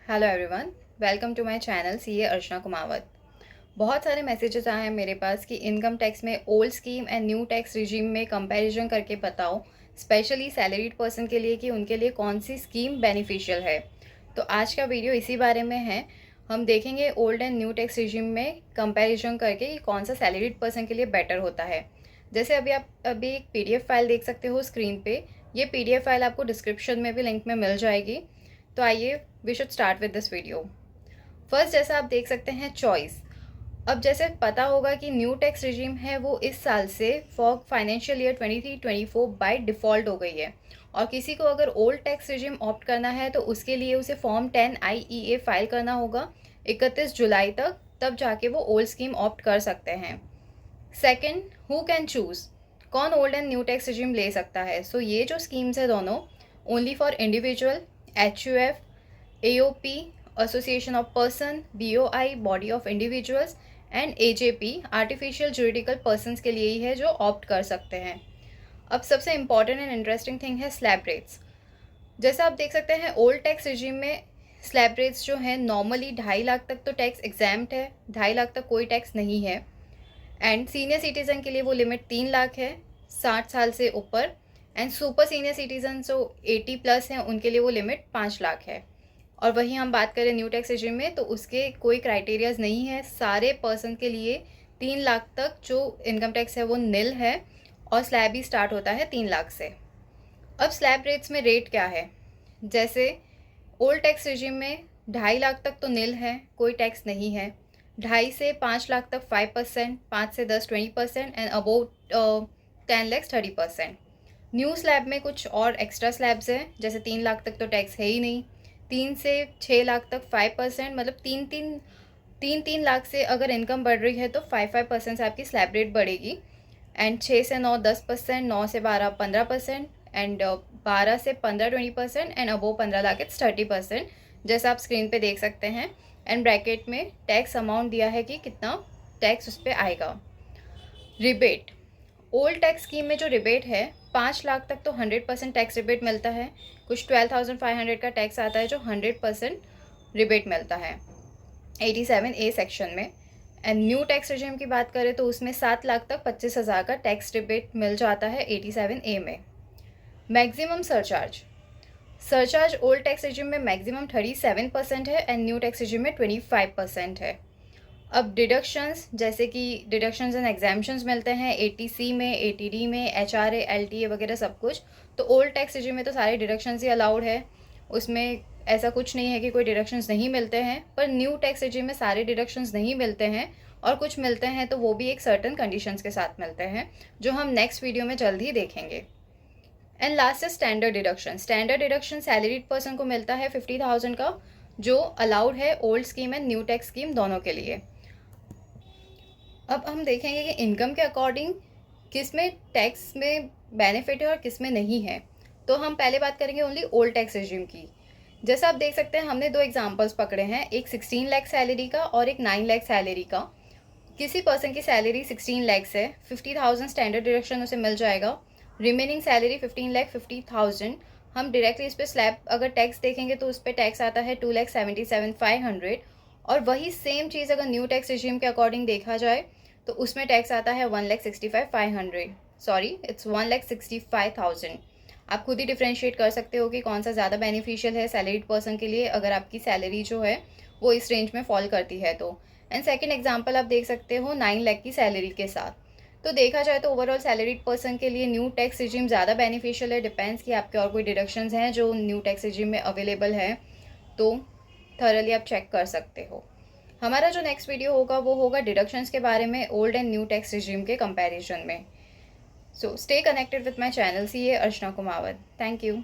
Hello everyone, welcome to my channel CA Archana Kumawat. बहुत सारे messages आए हैं मेरे पास कि इनकम टैक्स में old scheme and new tax regime में कंपैरिजन करके बताओ, स्पेशली सैलरीड पर्सन के लिए कि उनके लिए कौन सी स्कीम बेनिफिशियल है। तो आज का वीडियो इसी बारे में है। हम देखेंगे old and new tax regime में कंपैरिजन करके कि कौन सा सैलरीड पर्सन के लिए बेटर होता है। जैसे आप एक पीडीएफ फाइल देख सकते हो स्क्रीन पे। ये पीडीएफ फाइल आपको डिस्क्रिप्शन में भी लिंक में मिल जाएगी। तो आइए we should start with this video. First जैसा आप देख सकते हैं चॉइस। अब जैसे पता होगा कि न्यू टैक्स रिजीम है वो इस साल से for financial year 23-24 by default हो गई है। और किसी को अगर ओल्ड टैक्स रिजीम ऑप्ट करना है तो उसके लिए उसे फॉर्म 10 IEA फाइल करना होगा 31 जुलाई तक, तब जाके वो ओल्ड स्कीम ऑप्ट कर सकते हैं। सेकेंड, हु कैन चूज़, कौन old and new tax regime ले सकता है। सो ये जो स्कीम्स है दोनों only for individual, HUF, AOP, association of person, BOI, body of individuals and AJP, artificial juridical persons के लिए ही है जो ऑप्ट कर सकते हैं। अब सबसे इंपॉर्टेंट एंड इंटरेस्टिंग थिंग है स्लैब रेट्स। जैसा आप देख सकते हैं ओल्ड टैक्स रिजीम में स्लैब रेट्स जो हैं नॉर्मली 2.5 लाख तक तो टैक्स एग्जैम्प्ट है, 2.5 लाख तक कोई टैक्स नहीं है। एंड सीनियर सिटीज़न के लिए वो लिमिट 3 लाख है 60 साल से ऊपर। एंड सुपर सीनियर सिटीज़न जो 80+ हैं उनके लिए वो लिमिट 5 लाख है। और वहीं हम बात करें न्यू टैक्स रेजिम में तो उसके कोई क्राइटेरियाज नहीं है, सारे पर्सन के लिए 3 लाख तक जो इनकम टैक्स है वो निल है और स्लैब ही स्टार्ट होता है 3 लाख से। अब स्लैब रेट्स में रेट क्या है, जैसे ओल्ड टैक्स रेजिम में 2.5 लाख तक तो निल है, कोई टैक्स नहीं है। 2.5 से 5 लाख तक 5%, 5 से 10 20% and above 10 lakh 30%। New slab में कुछ और एक्स्ट्रा स्लैब्स हैं, जैसे 3 लाख तक तो टैक्स है ही नहीं। 3 से 6 लाख तक 5%, मतलब तीन लाख से अगर इनकम बढ़ रही है तो 5% से आपकी स्लैब रेट बढ़ेगी। एंड 6 से 9 10%, 9 से 12 15% एंड 12 से 15 20% एंड अबोव 15 लाख इट्स 30%, जैसा आप स्क्रीन पे देख सकते हैं। एंड ब्रैकेट में टैक्स अमाउंट दिया है कि कितना टैक्स उस पर आएगा। रिबेट, ओल्ड टैक्स स्कीम में जो रिबेट है 5 लाख तक तो 100% टैक्स रिबेट मिलता है। कुछ 12,500 का टैक्स आता है जो 100% रिबेट मिलता है 87A सेक्शन में। एंड न्यू टैक्स रेजिम की बात करें तो उसमें 7 लाख तक 25,000 का टैक्स रिबेट मिल जाता है 87A में। Maximum surcharge, surcharge old tax regime में मैक्सिमम 37% है एंड न्यू टैक्स रेजिम में 25% है। अब डिडक्शंस, जैसे कि डिडक्शंस एंड एग्जाम्पशंस मिलते हैं 80C में, 80D में, HRA, LTA वगैरह सब कुछ। तो ओल्ड टैक्स रेजिम में तो सारे डिडक्शंस ही अलाउड है, उसमें ऐसा कुछ नहीं है कि कोई डिडक्शंस नहीं मिलते हैं। पर न्यू टैक्स रेजिम में सारे डिडक्शंस नहीं मिलते हैं और कुछ मिलते हैं तो वो भी एक सर्टन कंडीशंस के साथ मिलते हैं, जो हम नेक्स्ट वीडियो में जल्द ही देखेंगे। एंड लास्ट है standard deduction. Standard deduction salaried person को मिलता है 50,000 का, जो अलाउड है old scheme and new tax scheme दोनों के लिए। अब हम देखेंगे कि इनकम के अकॉर्डिंग किस में टैक्स में बेनिफिट है और किस में नहीं है। तो हम पहले बात करेंगे ओनली ओल्ड टैक्स रेजिम की। जैसा आप देख सकते हैं हमने 2 एग्जांपल्स पकड़े हैं, एक 16 लाख सैलरी का और एक 9 लाख सैलरी का। किसी पर्सन की सैलरी 16 लैक्स है, 50,000 स्टैंडर्ड डिडक्शन उसे मिल जाएगा। Remaining salary 15,50,000। हम डायरेक्टली इस पर स्लैब अगर टैक्स देखेंगे तो उस पर टैक्स आता है 2,77,500। और वही सेम चीज़ अगर न्यू टैक्स रेजिम के अकॉर्डिंग देखा जाए तो उसमें टैक्स आता है 1,65,500, सॉरी इट्स 1,65,000। आप खुद ही डिफ्रेंशिएट कर सकते हो कि कौन सा ज़्यादा बेनिफिशियल है सैलरीड पर्सन के लिए, अगर आपकी सैलरी जो है वो इस रेंज में फॉल करती है तो। एंड सेकेंड एग्जाम्पल आप देख सकते हो 9 लाख की सैलरी के साथ। तो देखा जाए तो ओवरऑल सैलरीड पर्सन के लिए न्यू टैक्स रेजिम ज़्यादा बेनिफिशियल है। डिपेंड्स कि आपके और कोई डिडक्शंस हैं जो न्यू टैक्स रेजिम में अवेलेबल है, तो थरली आप चेक कर सकते हो। हमारा जो नेक्स्ट वीडियो होगा वो होगा डिडक्शंस के बारे में old and new tax regime के कंपैरिजन में। So stay connected with my channel CA Archana Kumawat. Thank you.